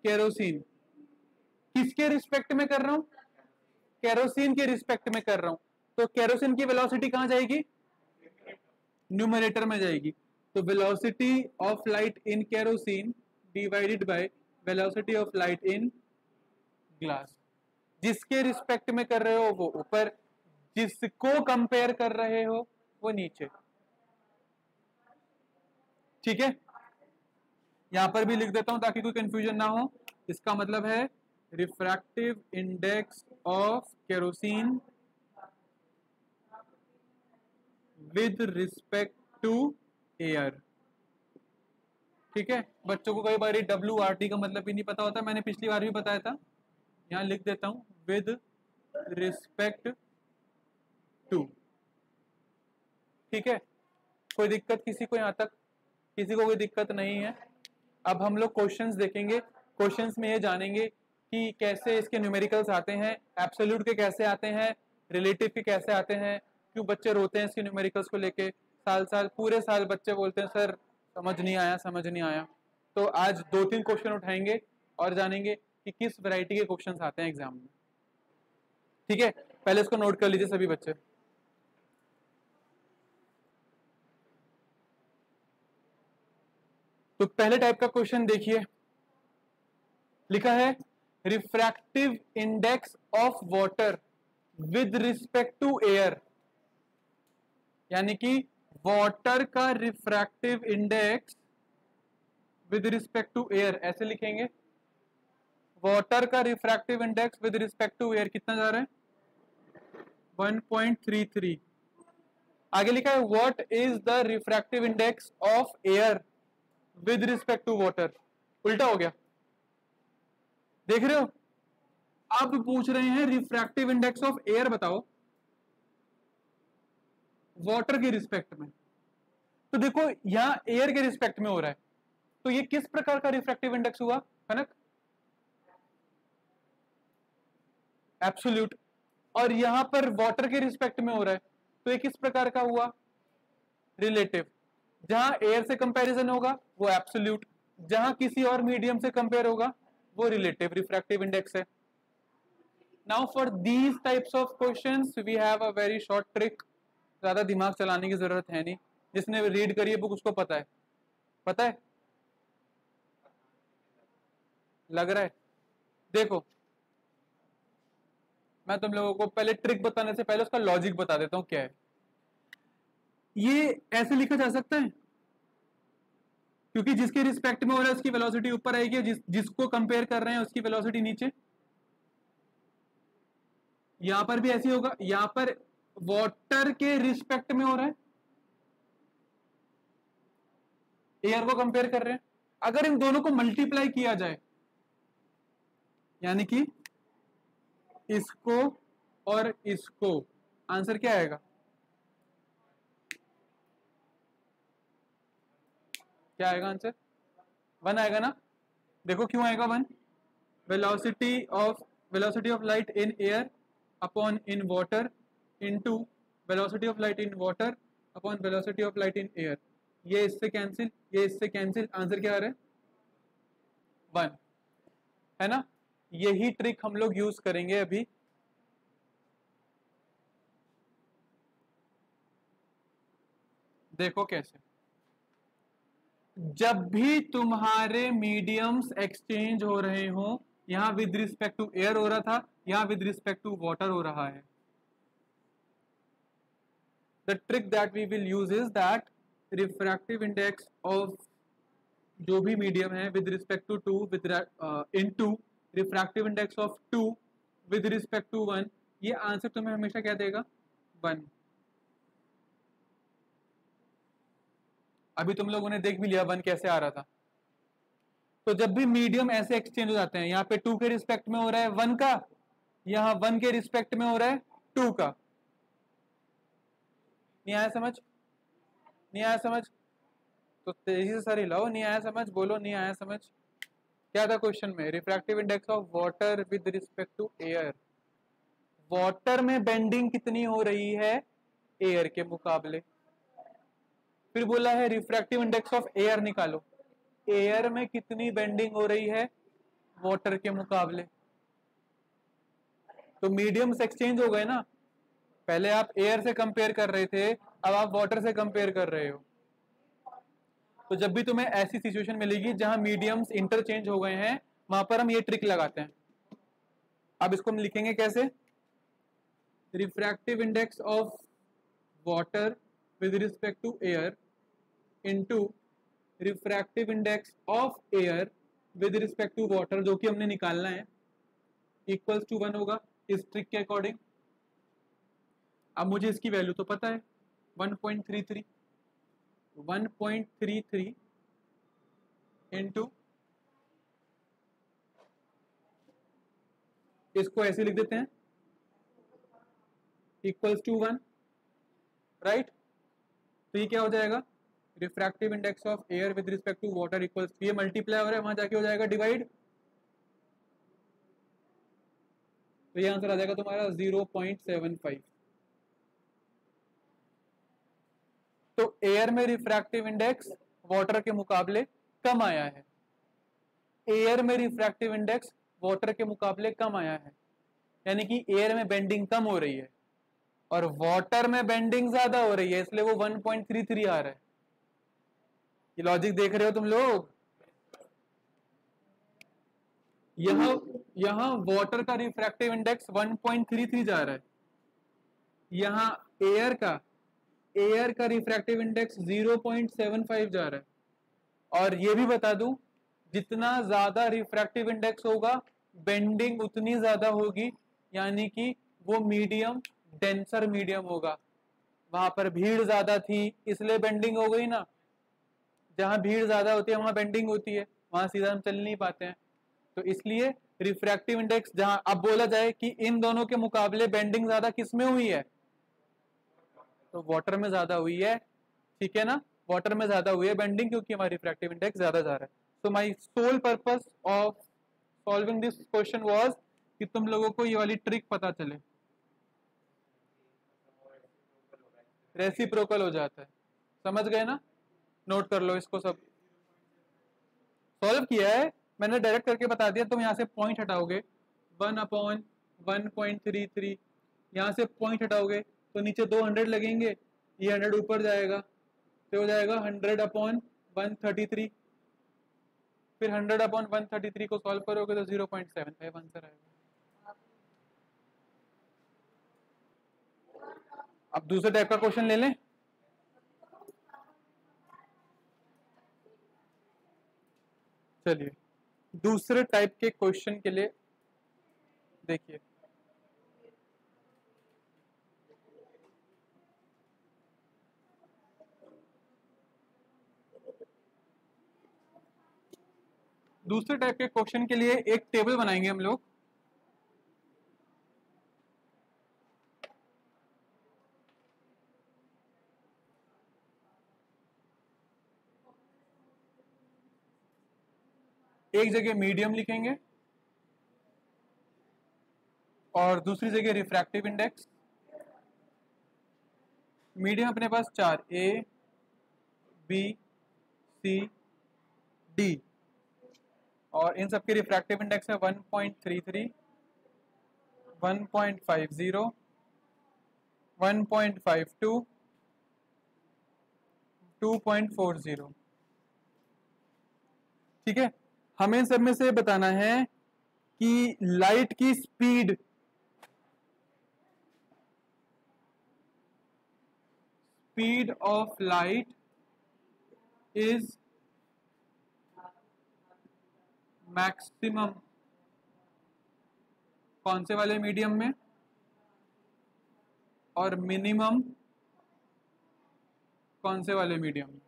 kerosene. किसके रिस्पेक्ट में कर रहा हूं? केरोसिन के रिस्पेक्ट में कर रहा हूं। तो केरोसिन की वेलोसिटी कहां जाएगी? न्यूमरेटर में जाएगी। तो velocity of light in kerosene divided by velocity of light in glass. जिसके रिस्पेक्ट में कर रहे हो वो ऊपर, जिसको कंपेयर कर रहे हो वो नीचे, ठीक है। यहां पर भी लिख देता हूं ताकि कोई कंफ्यूजन ना हो। इसका मतलब है refractive index of kerosene with respect to air, ठीक है। बच्चों को कई बार WRT का मतलब भी नहीं पता होता, मैंने पिछली बार भी बताया था, यहां लिख देता हूं विद रिस्पेक्ट टू, ठीक है। कोई दिक्कत किसी को यहां तक? किसी को कोई दिक्कत नहीं है? अब हम लोग क्वेश्चंस देखेंगे, क्वेश्चंस में ये जानेंगे कि कैसे इसके न्यूमेरिकल्स आते हैं, एब्सोल्यूट के कैसे आते हैं, रिलेटिव के कैसे आते हैं, क्यों बच्चे रोते हैं इसके न्यूमेरिकल्स को लेके, साल पूरे साल बच्चे बोलते हैं सर समझ नहीं आया, समझ नहीं आया। तो आज 2-3 क्वेश्चन उठाएंगे और जानेंगे कि किस वैरायटी के क्वेश्चन आते हैं एग्जाम में, ठीक है। पहले इसको नोट कर लीजिए सभी बच्चे। तो पहले टाइप का क्वेश्चन देखिए, लिखा है refractive index of water with respect to air, यानी कि वाटर का refractive index with respect to air, ऐसे लिखेंगे। वाटर का refractive index with respect to air कितना जा रहा है? 1.33। आगे लिखा है what is the refractive index of air with respect to water. उल्टा हो गया, देख रहे हो। अब पूछ रहे हैं रिफ्रैक्टिव इंडेक्स ऑफ एयर बताओ वाटर के रिस्पेक्ट में। तो देखो यहां एयर के रिस्पेक्ट में हो रहा है, तो ये किस प्रकार का रिफ्रैक्टिव इंडेक्स हुआ कनक? एब्सोल्यूट। और यहां पर वाटर के रिस्पेक्ट में हो रहा है, तो ये किस प्रकार का हुआ? रिलेटिव। जहां एयर से कंपैरिजन होगा वो एब्सोल्यूट, जहां किसी और मीडियम से कंपेयर होगा वो रिलेटिव रिफ्रैक्टिव इंडेक्स है। Now for these types of questions we have a very short trick, ज्यादा दिमाग चलाने की जरूरत है नहीं, जिसने रीड करी है बुक उसको पता है, पता है, लग रहा है। देखो मैं तुम लोगों को पहले ट्रिक बताने से पहले उसका लॉजिक बता देता हूं क्या है। ये ऐसे लिखा जा सकता है, क्योंकि जिसके रिस्पेक्ट में हो रहा है उसकी वेलोसिटी ऊपर आएगी, जिसको कंपेयर कर रहे हैं उसकी वेलोसिटी नीचे। यहां पर भी ऐसे होगा, यहां पर वाटर के रिस्पेक्ट में हो रहा है, एयर को कंपेयर कर रहे हैं। अगर इन दोनों को मल्टीप्लाई किया जाए, यानी कि इसको और इसको, आंसर क्या आएगा? क्या आएगा आंसर? 1 आएगा ना। देखो क्यों आएगा 1? Velocity of light in air upon in water into velocity of light in water upon velocity of light in air. ये इससे कैंसिल, ये इससे कैंसिल, आंसर क्या आ रहा है? 1, है ना। यही ट्रिक हम लोग यूज करेंगे अभी। देखो कैसे। जब भी तुम्हारे मीडियम्स एक्सचेंज हो रहे हो, यहां विद रिस्पेक्ट टू एयर हो रहा था, यहां विद रिस्पेक्ट टू वाटर हो रहा है. The trick that we will use is that refractive index of जो भी मीडियम है with respect to two with into refractive index of two with respect to one, ये आंसर तुम्हें हमेशा क्या देगा? 1. अभी तुम लोगों ने देख भी लिया 1 कैसे आ रहा था. तो जब भी मीडियम ऐसे एक्सचेंज हो जाते हैं, यहाँ पे 2 के रिस्पेक्ट में हो रहा है 1 का, यहाँ 1 के रिस्पेक्ट में हो रहा है 2 का. नहीं आया समझ? नहीं आया समझ? तो तेजी से सर हिलाओ. नहीं आया समझ? बोलो नहीं आया समझ. क्या था क्वेश्चन में? Refractive index of water with respect to air. Water में बेंडिंग कितनी हो रही है एयर के मुकाबले. फिर बोला है रिफ्रैक्टिव इंडेक्स ऑफ एयर निकालो. एयर में कितनी बेंडिंग हो रही है वाटर के मुकाबले. तो मीडियम्स एक्सचेंज हो गए ना. पहले आप एयर से कंपेयर कर रहे थे, अब आप वाटर से कंपेयर कर रहे हो. तो जब भी तुम्हें ऐसी सिचुएशन मिलेगी जहां मीडियम्स इंटरचेंज हो गए हैं, वहां पर हम ये ट्रिक लगाते हैं. अब इसको हम लिखेंगे कैसे? Refractive index of water with respect to air into refractive index of air with respect to water, जो कि हमने निकालना है, इक्वल्स टू 1 होगा इस ट्रिक के अकॉर्डिंग. अब मुझे इसकी वैल्यू तो पता है 1.33 इंटू, इसको ऐसे लिख देते हैं, इक्वल्स टू 1. राइट. तो ये क्या हो जाएगा? Refractive index of air with respect to water equals, ये मल्टीप्लाई हो रहा है, वहां जाके हो जाएगा डिवाइड. तो ये आंसर आ जाएगा तुम्हारा 0.75. तो एयर में रिफ्रैक्टिव इंडेक्स वाटर के मुकाबले कम आया है. एयर में रिफ्रैक्टिव इंडेक्स वाटर के मुकाबले कम आया है, यानी कि एयर में बेंडिंग कम हो रही है और वाटर में बेंडिंग ज्यादा हो रही है, इसलिए वो 1.33 आ रहा है. ये लॉजिक देख रहे हो तुम लोग? यहां वाटर का रिफ्रैक्टिव इंडेक्स 1.33 जा रहा है, यहां एयर का रिफ्रैक्टिव इंडेक्स 0.75 जा रहा है. और ये भी बता दूं, जितना ज्यादा रिफ्रैक्टिव इंडेक्स होगा बेंडिंग उतनी ज्यादा होगी, यानी कि वो मीडियम डेंसर मीडियम होगा. वहां पर भीड़ ज्यादा थी इसलिए बेंडिंग हो गई ना. जहां भीड़ ज्यादा होती है वहां बेंडिंग होती है, वहां सीधा हम चल नहीं पाते हैं. तो इसलिए रिफ्रैक्टिव इंडेक्स जहां अब बोला जाए कि इन दोनों के मुकाबले बेंडिंग ज्यादा किस में हुई है, तो वाटर में ज्यादा हुई है. ठीक है ना? वाटर में ज्यादा हुई है बेंडिंग, क्योंकि हमारा रिफ्रैक्टिव इंडेक्स ज्यादा जा रहा है. So my sole purpose of solving this question was कि तुम लोगों को ये वाली ट्रिक पता चले. रेसिप्रोकल हो जाता है. समझ गए ना? नोट कर लो इसको. सब सॉल्व किया है मैंने, डायरेक्ट करके बता दिया. तुम यहाँ से पॉइंट हटाओगे 1/1.33, यहाँ से पॉइंट हटाओगे तो नीचे 200 लगेंगे, ये 100 ऊपर जाएगा तो हो जाएगा 100/133. फिर 100/133 को सॉल्व करोगे तो 0.75 आंसर आएगा. अब दूसरे टाइप का क्वेश्चन ले लें. चलिए दूसरे टाइप के क्वेश्चन के लिए देखिए. दूसरे टाइप के क्वेश्चन के लिए एक टेबल बनाएंगे हम लोग. एक जगह मीडियम लिखेंगे और दूसरी जगह रिफ्रैक्टिव इंडेक्स. मीडियम अपने पास 4, ए बी सी डी, और इन सबके रिफ्रैक्टिव इंडेक्स है 1.33, 1.50, 1.52, 2.40. ठीक है, हमें सब में से बताना है कि लाइट की speed of light is maximum कौन से वाले मीडियम में और मिनिमम कौन से वाले मीडियम में।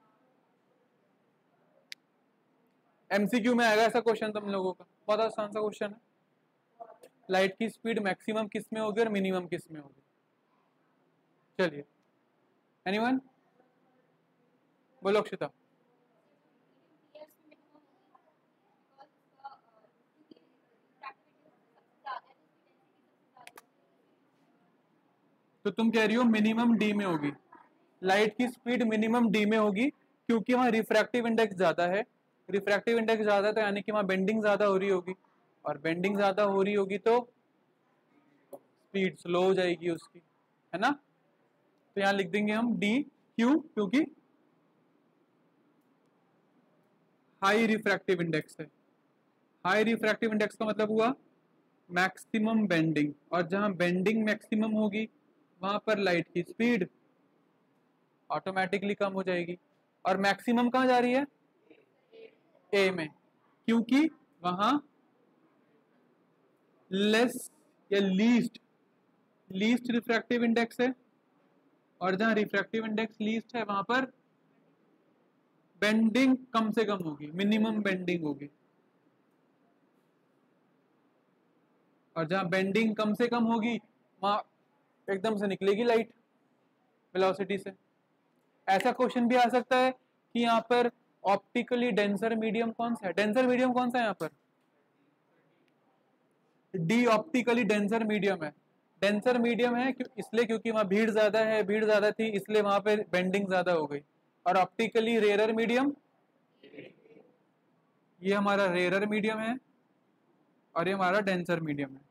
एमसीक्यू में आएगा ऐसा क्वेश्चन तुम लोगों का, बहुत आसान सा क्वेश्चन है। लाइट की स्पीड मैक्सिमम किस में होगी और मिनिमम किस में होगी। चलिए, एनीवन, बोलो अक्षिता। तो तुम कह रही हो मिनिमम डी में होगी, लाइट की स्पीड मिनिमम डी में होगी क्योंकि वहां रिफ्रैक्टिव इंडेक्स ज्यादा है। रिफ्रैक्टिव इंडेक्स ज्यादा है तो यानी कि वहां बेंडिंग ज्यादा हो रही होगी, और बेंडिंग ज्यादा हो रही होगी तो स्पीड स्लो हो जाएगी उसकी, है ना। तो यहां लिख देंगे हम डी, क्यों, क्योंकि हाई रिफ्रैक्टिव इंडेक्स है। हाई रिफ्रैक्टिव इंडेक्स का मतलब हुआ मैक्सिमम बेंडिंग, और जहां बेंडिंग मैक्सिमम होगी वहां पर लाइट की स्पीड ऑटोमेटिकली कम हो जाएगी। और मैक्सिमम कहां जा रही है, ए में, क्योंकि वहां लेस या लीस्ट रिफ्रैक्टिव इंडेक्स है, और जहां रिफ्रैक्टिव इंडेक्स लीस्ट है वहां पर बेंडिंग कम से कम होगी, मिनिमम बेंडिंग होगी। और जहां बेंडिंग कम से कम होगी वहां एकदम से निकलेगी लाइट वेलोसिटी से। ऐसा क्वेश्चन भी आ सकता है कि यहाँ पर ऑप्टिकली डेंसर मीडियम कौन सा है, डेंसर मीडियम कौन सा है यहाँ पर, डी ऑप्टिकली डेंसर मीडियम है। डेंसर मीडियम है इसलिए क्योंकि वहां भीड़ ज्यादा है, भीड़ ज्यादा थी इसलिए वहां पर बेंडिंग ज्यादा हो गई। और ऑप्टिकली रेयर मीडियम, ये हमारा रेयर मीडियम है और ये हमारा डेंसर मीडियम है।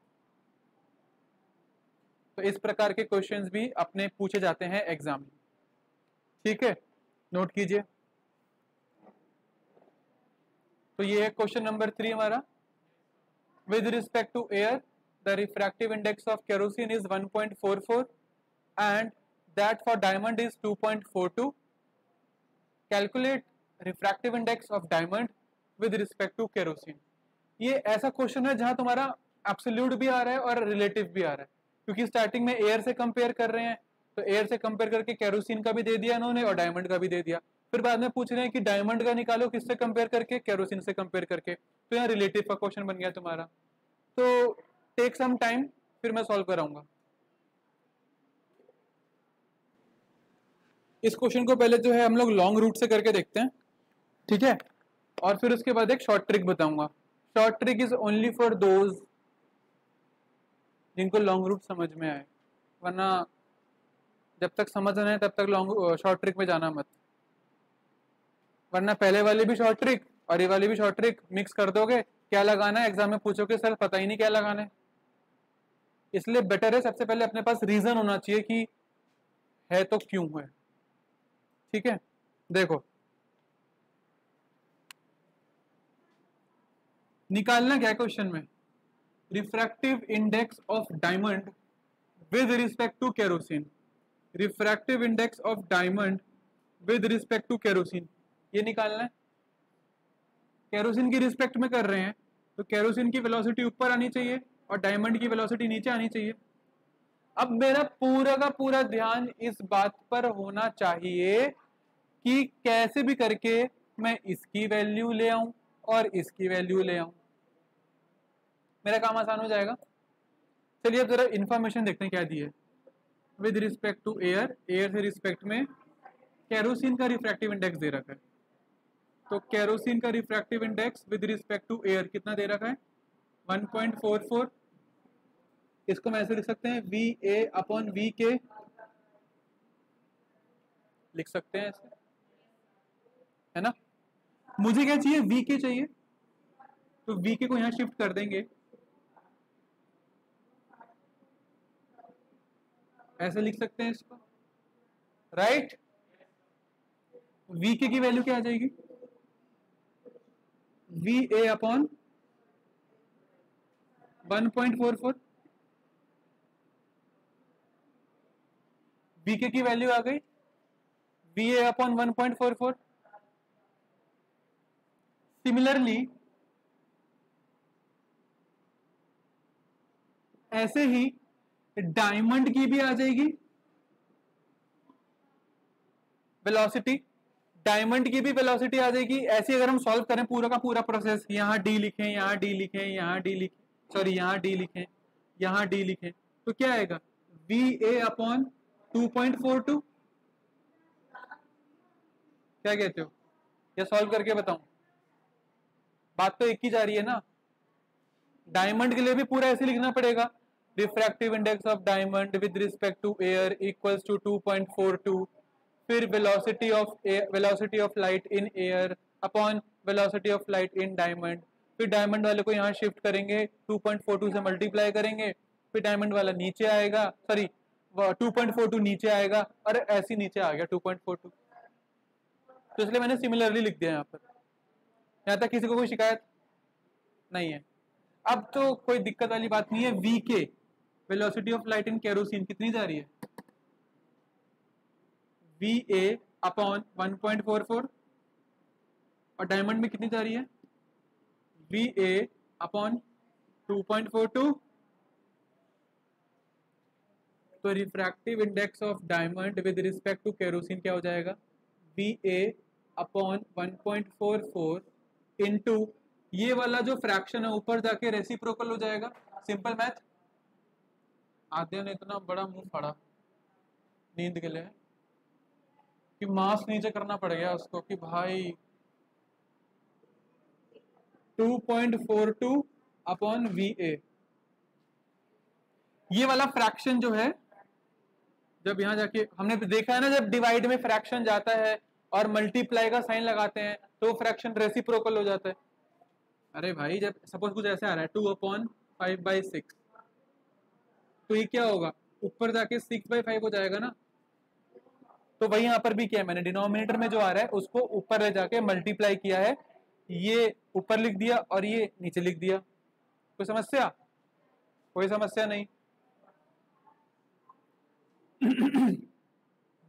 तो इस प्रकार के क्वेश्चंस भी अपने पूछे जाते हैं एग्जाम में, ठीक है, नोट कीजिए। तो ये है क्वेश्चन नंबर 3 हमारा। With respect to air the refractive index of kerosene is 1.44 and that for diamond is 2.42। Calculate refractive index of diamond with respect to kerosene. ये ऐसा क्वेश्चन है जहां तुम्हारा एब्सोल्यूट भी आ रहा है और रिलेटिव भी आ रहा है, क्योंकि स्टार्टिंग में एयर से कंपेयर कर रहे हैं, तो एयर से कंपेयर करके केरोसिन का भी दे दिया इन्होंने और डायमंड का भी दे दिया। फिर बाद में पूछ रहे हैं कि डायमंड का निकालो किससे कंपेयर करके, केरोसिन से कंपेयर करके, तो यहाँ रिलेटिव का क्वेश्चन बन गया तुम्हारा। तो टेक सम टाइम, फिर मैं सॉल्व कराऊंगा। इस क्वेश्चन को पहले जो है हम लोग लॉन्ग रूट से करके देखते हैं, ठीक है, और फिर उसके बाद एक शॉर्ट ट्रिक बताऊंगा। Short trick is only for those जिनको लॉन्ग रूट समझ में आए, वरना जब तक समझ ना आए तब तक लॉन्ग शॉर्ट ट्रिक में जाना मत, वरना पहले वाली भी शॉर्ट ट्रिक और ये वाली भी शॉर्ट ट्रिक मिक्स कर दोगे, क्या लगाना है एग्जाम में पूछोगे सर पता ही नहीं क्या लगाना है। इसलिए बेटर है सबसे पहले अपने पास रीजन होना चाहिए कि है तो क्यों है, ठीक है। देखो, निकालना क्या क्वेश्चन में, refractive index of diamond with respect to kerosene, refractive index of diamond with respect to kerosene, ये निकालना है। केरोसिन की रिस्पेक्ट में कर रहे हैं तो केरोसिन की वेलोसिटी ऊपर आनी चाहिए और डायमंड की वेलोसिटी नीचे आनी चाहिए। अब मेरा पूरा का पूरा ध्यान इस बात पर होना चाहिए कि कैसे भी करके मैं इसकी वैल्यू ले आऊं और इसकी वैल्यू ले आऊं, मेरा काम आसान हो जाएगा। चलिए अब जरा इंफॉर्मेशन देखते हैं क्या दी है। With respect to air, air से रिस्पेक्ट में केरोसिन का रिफ्रैक्टिव इंडेक्स दे रखा है, तो केरोसिन का refractive index with respect to air कितना दे रखा है, 1.44। इसको मैं ऐसे लिख सकते हैं वी ए अपॉन वी के, लिख सकते हैं ऐसे, है ना। मुझे क्या चाहिए, वी के चाहिए, तो वी के को यहां शिफ्ट कर देंगे, ऐसे लिख सकते हैं इसको, राइट। वी के की वैल्यू क्या आ जाएगी, वी ए अपॉन 1.44, वी के की वैल्यू आ गई वी ए अपॉन 1.44। सिमिलरली ऐसे ही डायमंड की भी आ जाएगी वेलोसिटी, डायमंड की भी वेलोसिटी आ जाएगी। ऐसे अगर हम सॉल्व करें पूरा का पूरा प्रोसेस, यहां डी लिखें, यहां डी लिखें, यहां डी लिखें, सॉरी यहां डी लिखें, यहां डी लिखें, तो क्या आएगा वी ए अपॉन 2.42। क्या कहते हो, या सॉल्व करके बताऊं? बात तो एक ही जा रही है ना। डायमंड के लिए भी पूरा ऐसे लिखना पड़ेगा, refractive index of diamond with respect to air equals to 2.42, फिर velocity of light in air upon velocity of light in diamond, फिर डायमंड वाले को यहाँ शिफ्ट करेंगे 2.42 से मल्टीप्लाई करेंगे, फिर डायमंड वाला नीचे आएगा, सॉरी 2.42 नीचे आएगा, और ऐसे नीचे आ गया 2.42। तो इसलिए मैंने सिमिलरली लिख दिया यहाँ पर। यहाँ तक किसी को कोई शिकायत नहीं है? अब तो कोई दिक्कत वाली बात नहीं है। वी के velocity of light in kerosene कितनी जा रही है? वी ए अपॉन 1.44, और डायमंड में कितनी जा रही है? V A upon 2.42। तो refractive index of diamond with respect to kerosene क्या हो जाएगा? वी ए अपॉन 1.44 इंटू ये वाला जो फ्रैक्शन है ऊपर जाके रेसिप्रोकल हो जाएगा। Simple math. आधे ने इतना बड़ा मुंह फाड़ा नींद के लिए कि मास नीचे करना पड़ गया उसको कि भाई 2.42 अपॉन वी ए। ये वाला फ्रैक्शन जो है, जब यहां जाके हमने देखा है ना, जब डिवाइड में फ्रैक्शन जाता है और मल्टीप्लाई का साइन लगाते हैं तो फ्रैक्शन रेसिप्रोकल हो जाता है। अरे भाई जब सपोज कुछ ऐसे आ रहा है 2/5/6, तो ये क्या होगा? ऊपर जाके 6/5 हो जाएगा ना। तो वही यहां पर भी किया मैंने, डिनोमिनेटर में जो आ रहा है उसको ऊपर ले जाके मल्टीप्लाई किया है, ये ऊपर लिख दिया और ये नीचे लिख दिया। कोई समस्या? कोई समस्या नहीं।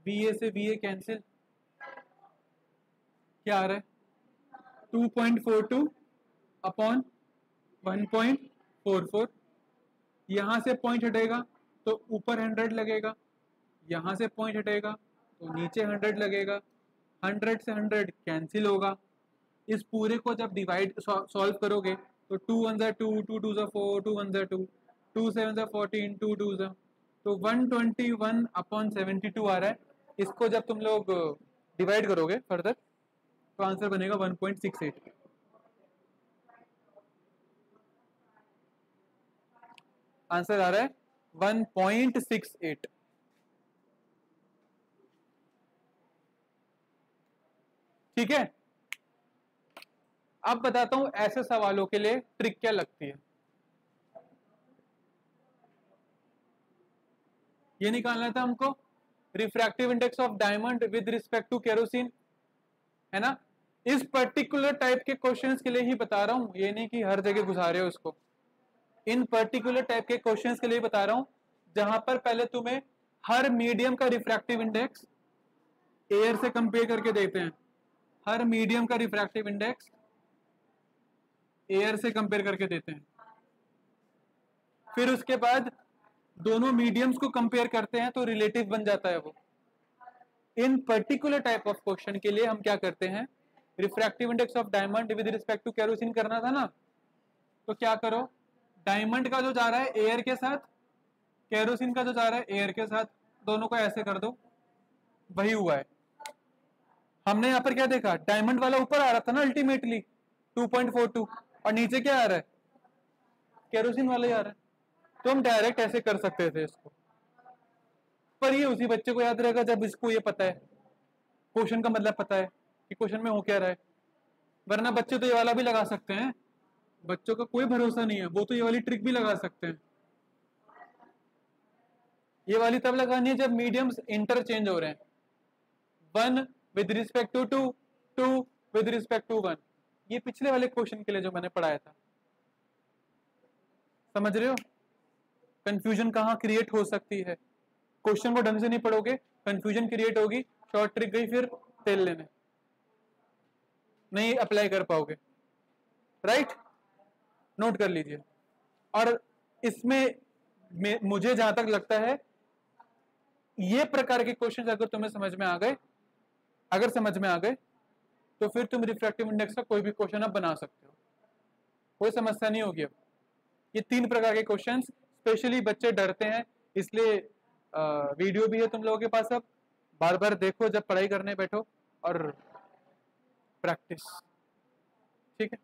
बी ए से बी ए कैंसिल, क्या आ रहा है? 2.42 अपॉन 1.44। यहां से पॉइंट हटेगा तो ऊपर 100 लगेगा, यहां से पॉइंट हटेगा तो नीचे 100 लगेगा, 100 से 100 कैंसिल होगा। इस पूरे को जब डिवाइड सॉल्व करोगे तो 2 1 2, 2 2 4, 2 1 2, 2 7 14, 2 2 तो 121 अपॉन 72 आ रहा है। इसको जब तुम लोग डिवाइड करोगे फर्दर तो आंसर बनेगा 1.68। आंसर आ रहा है 1.68। ठीक है। अब बताता हूं ऐसे सवालों के लिए ट्रिक क्या लगती है। ये निकालना था हमको refractive index of diamond with respect to kerosene, है ना। इस पर्टिकुलर टाइप के क्वेश्चंस के लिए ही बता रहा हूं, ये नहीं कि हर जगह घुसा रहे हो इसको। इन पर्टिकुलर टाइप के क्वेश्चंस के लिए बता रहा हूं जहां पर पहले तुम्हें हर मीडियम का रिफ्रैक्टिव इंडेक्स एयर से कंपेयर करके देते हैं। हर मीडियम का रिफ्रैक्टिव इंडेक्स एयर से कंपेयर करके देते हैं, फिर उसके बाद दोनों मीडियम्स को कंपेयर करते हैं तो रिलेटिव बन जाता है वो। In particular type of question के लिए हम क्या करते हैं, refractive index of diamond with respect to kerosene करना था ना, तो क्या करो, डायमंड का जो जा रहा है एयर के साथ, केरोसिन का जो जा रहा है एयर के साथ, दोनों को ऐसे कर दो। वही हुआ है। हमने यहाँ पर क्या देखा, डायमंड वाला ऊपर आ रहा था ना अल्टीमेटली 2.42, और नीचे क्या आ रहा है, केरोसिन वाला ही आ रहा है। तो हम डायरेक्ट ऐसे कर सकते थे इसको, पर ये उसी बच्चे को याद रहेगा जब इसको ये पता है, क्वेश्चन का मतलब पता है कि क्वेश्चन में हो क्या रहा है। वरना बच्चे तो ये वाला भी लगा सकते हैं, बच्चों का कोई भरोसा नहीं है, वो तो ये वाली ट्रिक भी लगा सकते हैं। ये वाली तब लगानी है जब मीडियम्स इंटरचेंज हो रहे हैं, 1 with respect to 2, 2 with respect to 1। ये पिछले वाले क्वेश्चन के लिए जो मैंने पढ़ाया था, समझ रहे हो? कंफ्यूजन कहाँ क्रिएट हो सकती है, क्वेश्चन को ढंग से नहीं पढ़ोगे, कंफ्यूजन क्रिएट होगी, शॉर्ट ट्रिक गई, फिर तेल लेने नहीं अप्लाई कर पाओगे, राइट? नोट कर लीजिए। और इसमें मुझे जहां तक लगता है ये प्रकार के क्वेश्चन अगर तुम्हें समझ में आ गए, अगर समझ में आ गए तो फिर तुम रिफ्रैक्टिव इंडेक्स का कोई भी क्वेश्चन आप बना सकते हो, कोई समस्या नहीं होगी। अब ये 3 प्रकार के क्वेश्चंस, स्पेशली बच्चे डरते हैं, इसलिए वीडियो भी है तुम लोगों के पास, अब बार बार देखो जब पढ़ाई करने बैठो और प्रैक्टिस, ठीक है?